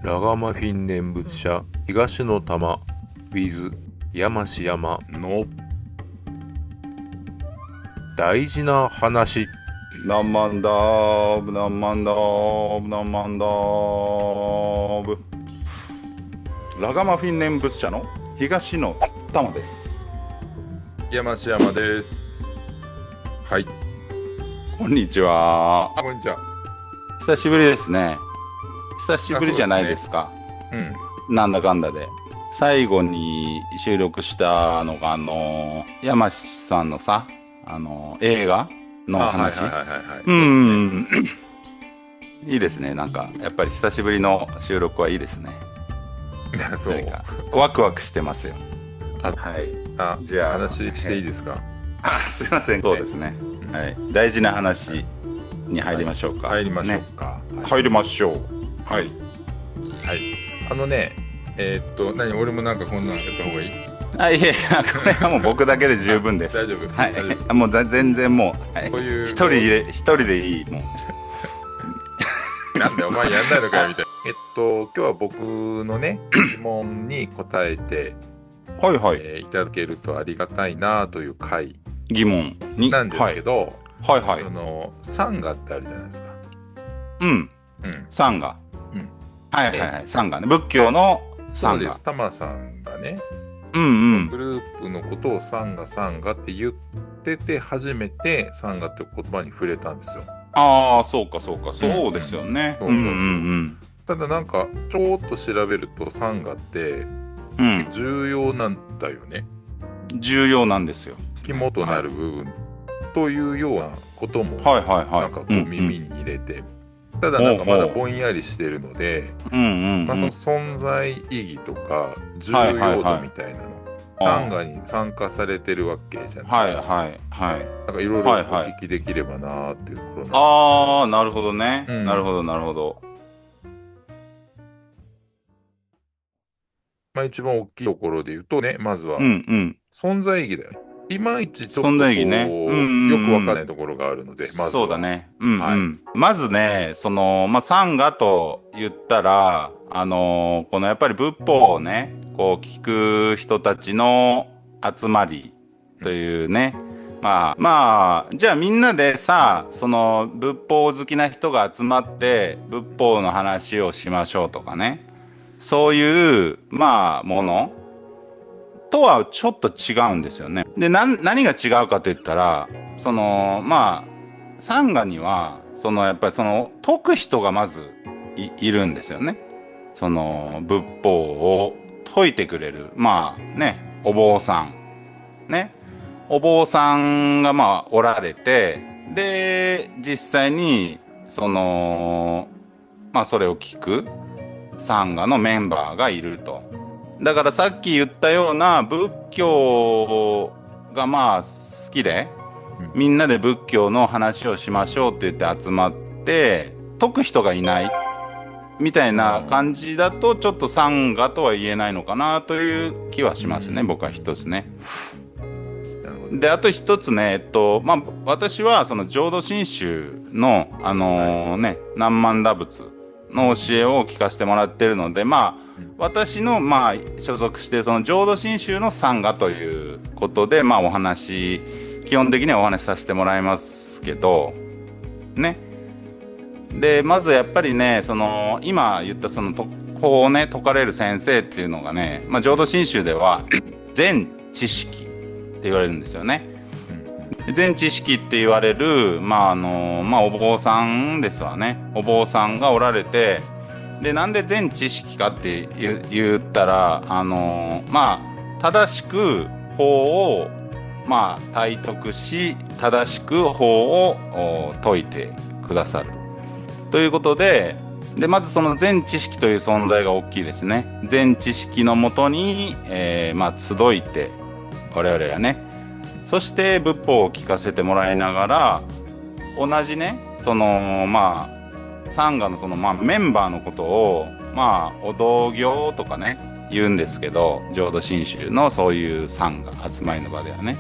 ラガマフィン念仏者東の玉 with 山氏山の大事な話。何万ダーブ何万ダーブ何万ダーブ。ラガマフィン念仏者の東の玉です。山氏山です。はい、こんにちは。こんにちは。久しぶりですね。久しぶりじゃないですか。なんだかんだで最後に収録したのが山氏さんのさ映画の話。いいですね。なんかやっぱり久しぶりの収録はいいですね。そうワクワクしてますよ。はい。じゃあ話していいですか。すいません。そうですね、はい、大事な話に入りましょうか。入りましょうか。入りましょう。はい。何俺もなんかこんなんやった方がいい？いやこれはもう僕だけで十分です。大丈夫。はい。もう全然もう、そういう一人でいい。もうなんでお前やんないのかよみたいな。今日は僕のね疑問に答えていただけるとありがたいなという回疑問になんですけど、サンガってあるじゃないですか。サンガ。サンガね。仏教のサンガ。そうです。タマさんがね、グループのことをサンガって言ってて初めてサンガって言葉に触れたんですよ。ああ、そうかそうですよね。ただなんかちょっと調べるとサンガって重要なんだよね。重要なんですよ。肝となる部分というようなこともなんかこう耳に入れて、ただなんかまだぼんやりしてるので、その存在意義とか重要度みたいなの、サンガに参加されてるわけじゃないですか。なんかいろいろお聞きできればなーっていうところなんです。ああ、なるほどね。なるほど。一番大きいところで言うとね、まずは存在意義だよね。いまいちちょっとこうよくわかんないところがあるので、まずはそうだね。まずね、サンガと言ったらこのやっぱり仏法をねこう聞く人たちの集まりというね、じゃあみんなでさ、その仏法好きな人が集まって仏法の話をしましょうとかね、そういうものとはちょっと違うんですよね。で、何が違うかと言ったら、サンガにはやっぱり説く人がまずいるんですよね。その仏法を説いてくれるお坊さんね、お坊さんがおられて、で実際にそれを聞くサンガのメンバーがいると。だからさっき言ったような仏教が好きで、みんなで仏教の話をしましょうって言って集まって説く人がいないみたいな感じだと、ちょっとサンガとは言えないのかなという気はしますね、僕は一つね。で、あと一つね、私はその浄土真宗の南蛮打仏の教えを聞かせてもらってるので、私の所属してその浄土真宗のサンガということでお話、基本的にはお話しさせてもらいますけどね。でまずやっぱりね、今言った法をね説かれる先生っていうのがね、浄土真宗では全知識って言われるんですよね。全知識って言われるお坊さんですわね。お坊さんがおられて、でなんで全知識かって言ったら正しく法を体得し、正しく法を説いてくださるということで、まずその全知識という存在が大きいですね。全知識のもとに、集いて我々はね、そして仏法を聞かせてもらいながら、同じねサンガのメンバーのことをお道行とかね言うんですけど、浄土真宗のそういうサンガ集まりの場ではね。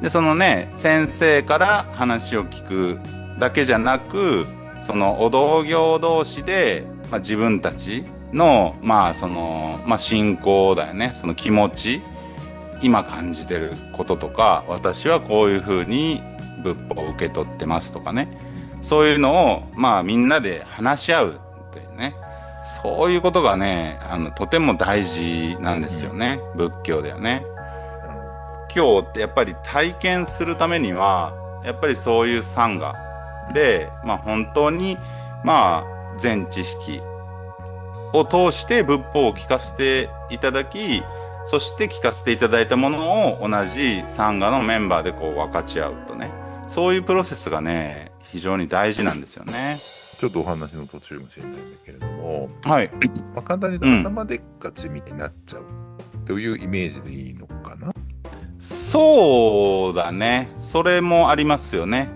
で先生から話を聞くだけじゃなく、そのお道行同士で、自分たちの信仰だよね。その気持ち、今感じてることとか、私はこういうふうに仏法を受け取ってますとかね、そういうのをみんなで話し合うっていうね、そういうことがねとても大事なんですよね、仏教ではね。今日ってやっぱり体験するためにはやっぱりそういうサンガで、本当に全知識を通して仏法を聞かせていただき、そして聞かせていただいたものを同じサンガのメンバーでこう分かち合うとね、そういうプロセスがね非常に大事なんですよね。ちょっとお話の途中かもしれないんだけれども、はい、簡単に言うと頭でっかちみたいになっちゃうというイメージでいいのかな。そうだね、それもありますよね。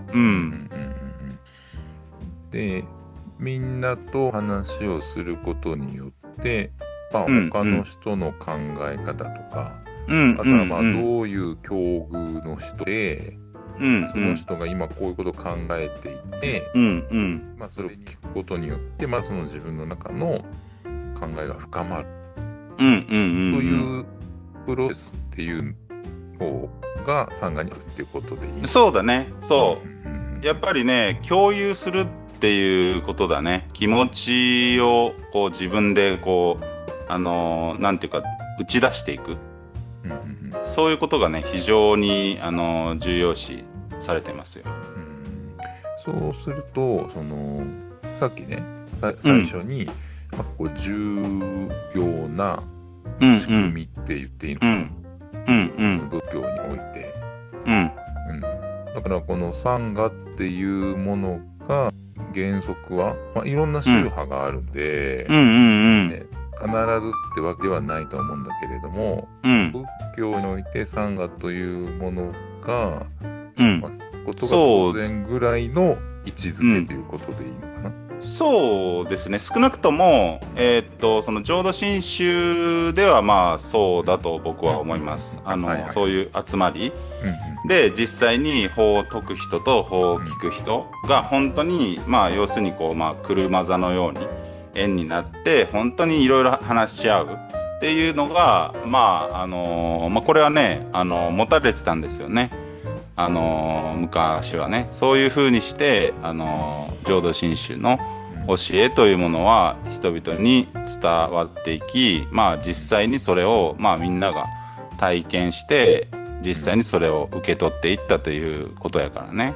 で、みんなと話をすることによって他の人の考え方とか、あとはどういう境遇の人で、その人が今こういうことを考えていて、それを聞くことによって、その自分の中の考えが深まるというプロセスっていう方がサンガにあるっていうことでいい。そうだね、そう、やっぱりね共有するっていうことだね。気持ちをこう自分でこうなんていうか打ち出していく、そういうことがね非常に重要視されてますよ。そうするとさっきね最初に、こう重要な仕組みって言っていいのかな、仏教において、だからこのサンガっていうものが原則は、いろんな宗派があるんで、必ずってわけではないと思うんだけれども、仏教においてサンガというものが、ことが当然ぐらいの位置づけということでいいのかな。そうですね、少なくとも、その浄土真宗ではそうだと僕は思います。そういう集まり、で実際に法を説く人と法を聞く人が本当に要するにこう車座のように縁になって本当にいろいろ話し合うっていうのがこれはね持たれてたんですよね。昔はねそういう風にして浄土真宗の教えというものは人々に伝わっていき、実際にそれをみんなが体験して実際にそれを受け取っていったということやからね。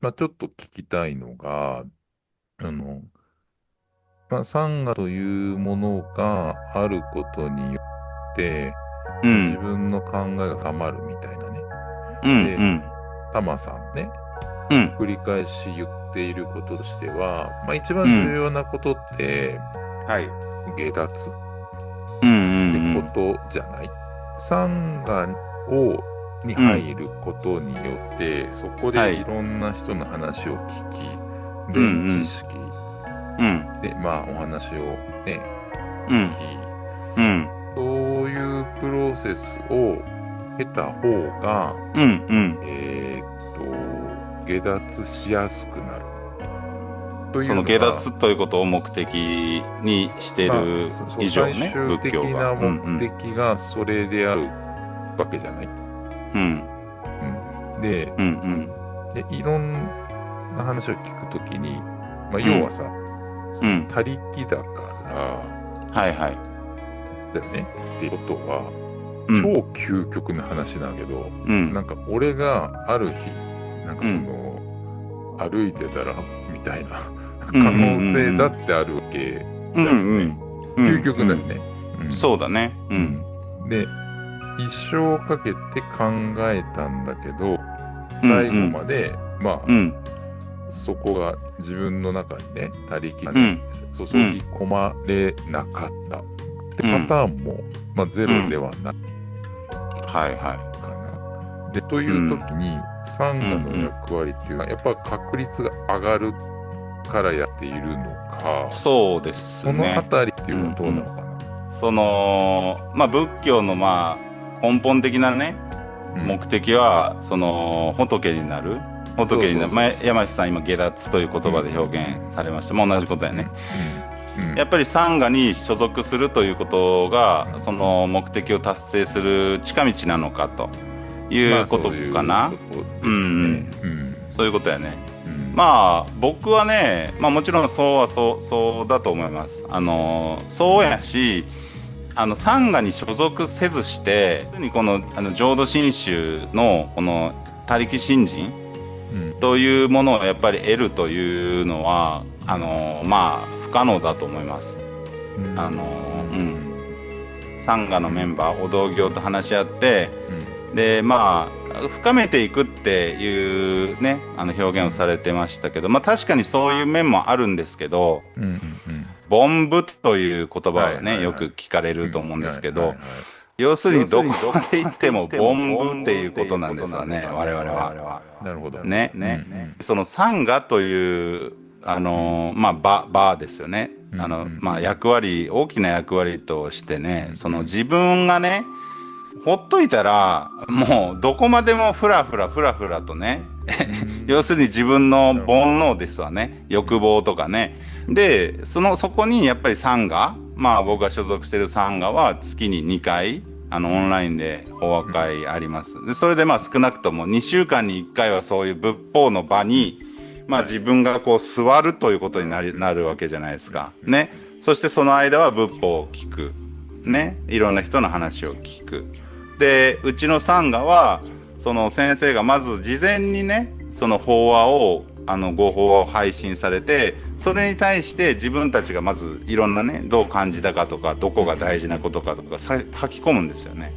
ちょっと聞きたいのがサンガというものがあることによって、自分の考えが深まるみたいなね。で、タマさんね、繰り返し言っていることとしては、一番重要なことって、下脱ってことじゃない。サンガに入ることによって、そこでいろんな人の話を聞き、で、知識、で、お話をね、聞き、そういうプロセスを経た方が、下脱しやすくなる。その下脱ということを目的にしている以上ね、最終的な目的がそれであるわけじゃない。で、いろんな話を聞くときに、要はさ、他力だから、だよねっていうことは、超究極な話だけど、なんか俺がある日なんか歩いてたらみたいな可能性だってあるわけだよね。究極だよね。そうだね。で、一生かけて考えたんだけど、最後までそこが自分の中にね、他力がね、注ぎ込まれなかったってパターンも、ゼロではないかな。で、という時に、サンガの役割っていうのは、やっぱ確率が上がるからやっているのか、そうですね。そのあたりっていうのはどうなのかな。仏教の根本的なね、目的はその仏になる、山下さん今下脱という言葉で表現されました。同じことやね。やっぱりサンガに所属するということがその目的を達成する近道なのかということかな。そういうことやね。まあ僕はね、もちろんそうだと思います。そうやし、サンガに所属せずしてこの浄土真宗のこの他力信心というものをやっぱり得るというのは不可能だと思います。サンガのメンバーお道行と話し合って、で深めていくっていうね表現をされてましたけど、確かにそういう面もあるんですけど、凡夫という言葉はねよく聞かれると思うんですけど、要するにどこまで行っても凡夫っていうことなんですよね、我々は。なるほどね。そのサンガという場ですよね。役割、大きな役割としてね、その自分がねほっといたらもうどこまでもフラフラとね要するに自分の煩悩ですわね、欲望とかね。でそこにやっぱりサンガ、僕が所属してるサンガは月に2回オンラインで法話会あります。でそれで少なくとも2週間に1回はそういう仏法の場に自分がこう座るということになるわけじゃないですかね。そしてその間は仏法を聞くね、いろんな人の話を聞く。でうちのサンガはその先生がまず事前にねその法話をご法話を配信されて、それに対して自分たちがまずいろんなねどう感じたかとかどこが大事なことかとか書き込むんですよね。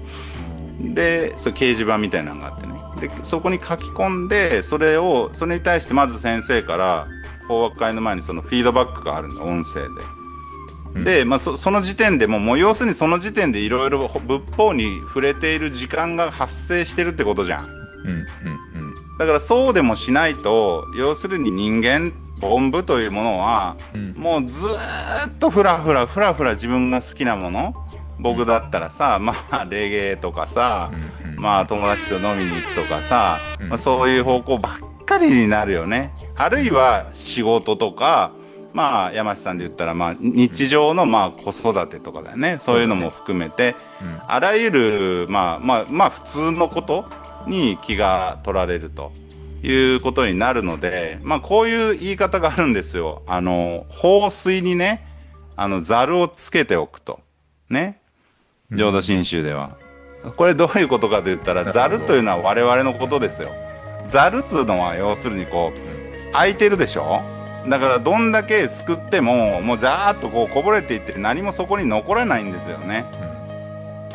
でそれ掲示板みたいなのがあってね、でそこに書き込んでそれに対してまず先生から法話会の前にそのフィードバックがあるんだ、音声で。で、その時点でもう要するにその時点でいろいろ仏法に触れている時間が発生してるってことじゃん。だからそうでもしないと、要するに人間凡夫というものは、もうずーっとフラフラ自分が好きなもの、僕だったらさレゲエとかさ、友達と飲みに行くとかさ、そういう方向ばっかりになるよね。あるいは仕事とか山下さんで言ったら日常の子育てとかだよね。そういうのも含めて、あらゆる普通のことに気が取られるということになるので、こういう言い方があるんですよ。放水にねざるをつけておくとね、浄土真宗では。これどういうことかと言ったら、ざるというのは我々のことですよ。ざるっつうのは要するにこう空いてるでしょ。だからどんだけすくってももうザーッとこぼれていって何もそこに残らないんですよね。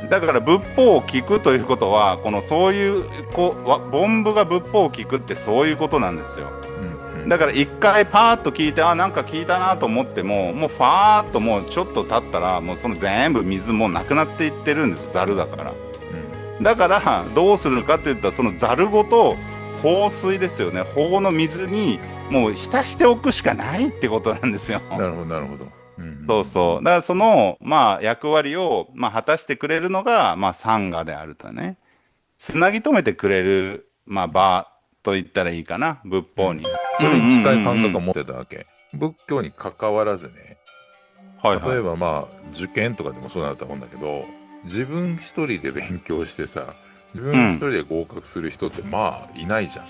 だから仏法を聞くということはそういう凡夫が仏法を聞くってそういうことなんですよ。だから一回パーッと聞いてなんか聞いたなと思ってもうファーッともうちょっと経ったらもうその全部水もなくなっていってるんです、ざるだから。だからどうするかっていったらそのざるごと放水ですよね。法の水にもう浸しておくしかないってことなんですよ。なるほど。そうだからその役割を果たしてくれるのがサンガであるとね、つなぎ止めてくれる場と言ったらいいかな、仏法に。それに近い感覚を持ってたわけ。仏教に関わらずね、例えば受験とかでもそうだと思うんだけど、自分一人で勉強してさ、自分一人で合格する人っていないじゃん。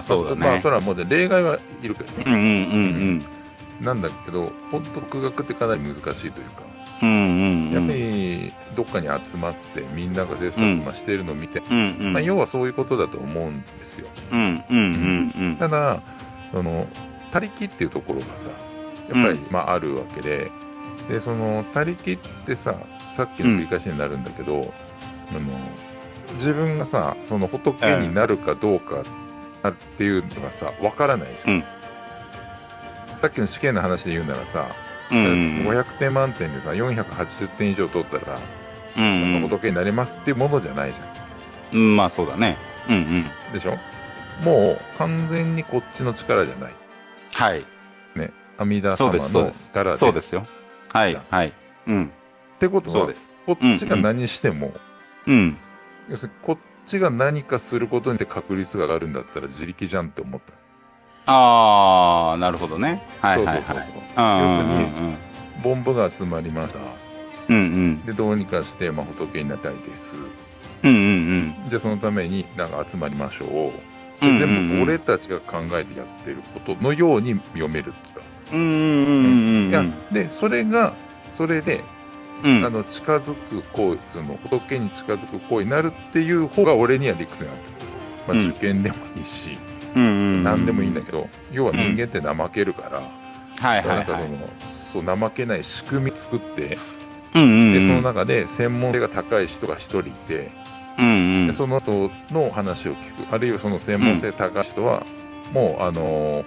そうだね。それはもう例外はいるけどね。なんだけど本当独学ってかなり難しいというか、やっぱりどっかに集まってみんなが切磋しているのを見て、要はそういうことだと思うんですよ。ただその他力っていうところがさやっぱりあるわけで、その他力ってさっきの繰り返しになるんだけど、自分がさその仏になるかどうかっていうのがさ分からないじゃん。さっきの試験の話で言うならさ、500点満点でさ480点以上取ったら、仏になりますっていうものじゃないじゃん。そうだね。でしょ。もう完全にこっちの力じゃない。はいね、阿弥陀様の力です。そうですよ。はいってことはこっちが何しても、要するにこっちが何かすることによって確率が上がるんだったら自力じゃんって思った。ああ、なるほどね。はいはいはい。そうそうそうそう。要するに、ボンブが集まりました。うんうん。で、どうにかして、仏になりたいです。うんうんうん。で、そのためになんか集まりましょう。で、全部俺たちが考えてやってることのように読めるって言った。いや、で、それで、近づく行為、仏に近づく行為になるっていう方が俺には理屈になってる。受験でもいいし、何でもいいんだけど、要は人間って怠けるから、なんか怠けない仕組み作って、でその中で専門性が高い人が一人いて、でその後の話を聞く、あるいはその専門性高い人は、も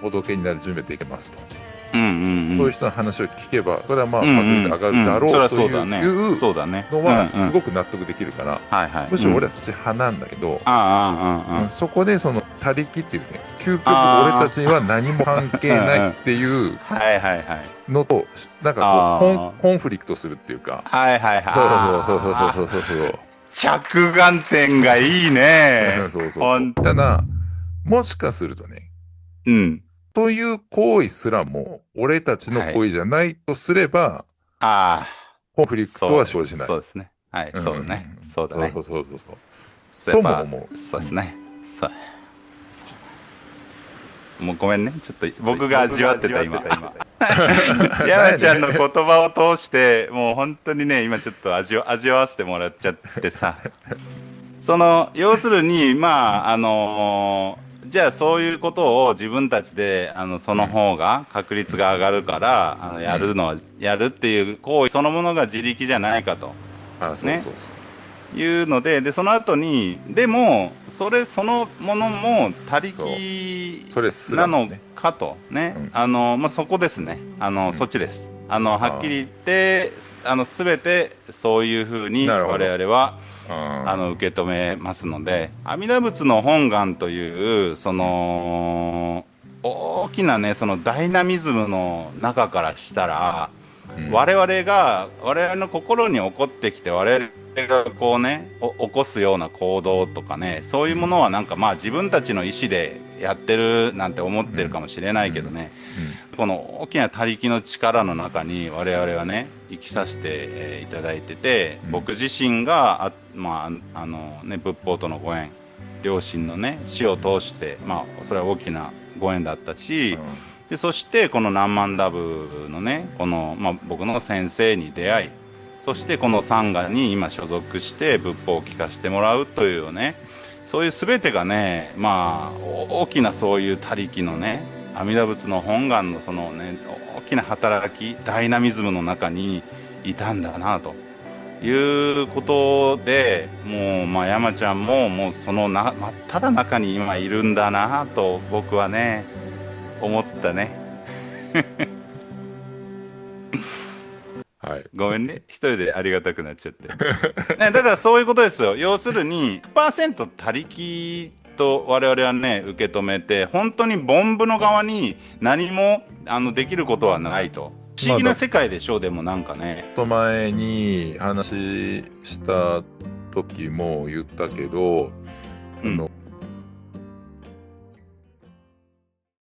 う仏になる準備できますと。そういう人の話を聞けば、それは確率上がるだろうというのはすごく納得できるから、むしろ俺はそっち派なんだけど、そこでその他力っていうね、究極俺たちには何も関係ないっていうのと、なんかこうコンフリクトするっていうか、着眼点がいいね。ただもしかするとね、という行為すらも俺たちの行為じゃないとすれば、コンフリクトは生じない。そうですね。はい、そうだね。そうだね。とも思う。そうですね。もうごめんね。ちょっと僕が味わってた今。山ちゃんの言葉を通して、もう本当にね、今ちょっと味わわせてもらっちゃってさ。要するに、じゃあそういうことを自分たちでその方が確率が上がるからやるっていう行為そのものが自力じゃないかというので、その後にでもそのものも他力なのかとね、そこですね、そっちです。はっきり言って全てそういうふうに我々は受け止めますので、阿弥陀仏の本願というその大きなねそのダイナミズムの中からしたら、我々の心に起こってきて我々がこうね起こすような行動とかね、そういうものはなんか自分たちの意思でやってるなんて思ってるかもしれないけどね、この大きな他力の力の中に我々はね生きさせていただいてて、僕自身が仏法とのご縁、両親のね死を通して、それは大きなご縁だったし、でそしてこの何万ダブのねこの、僕の先生に出会い、そしてこのサンガに今所属して仏法を聞かせてもらうというね、そういう全てがね大きなそういう他力のね阿弥陀仏の本願のそのね大きな働きダイナミズムの中にいたんだなということで、もう山ちゃんももうその真っただ中に今いるんだなと僕はね思ったね。はい、ごめんね、一人でありがたくなっちゃって。だからそういうことですよ。要するに 100% 他力と我々はね受け止めて、本当に凡夫の側に何もできることはないと。不思議な世界でしょう。でもなんかね、ちょっと前に話した時も言ったけど、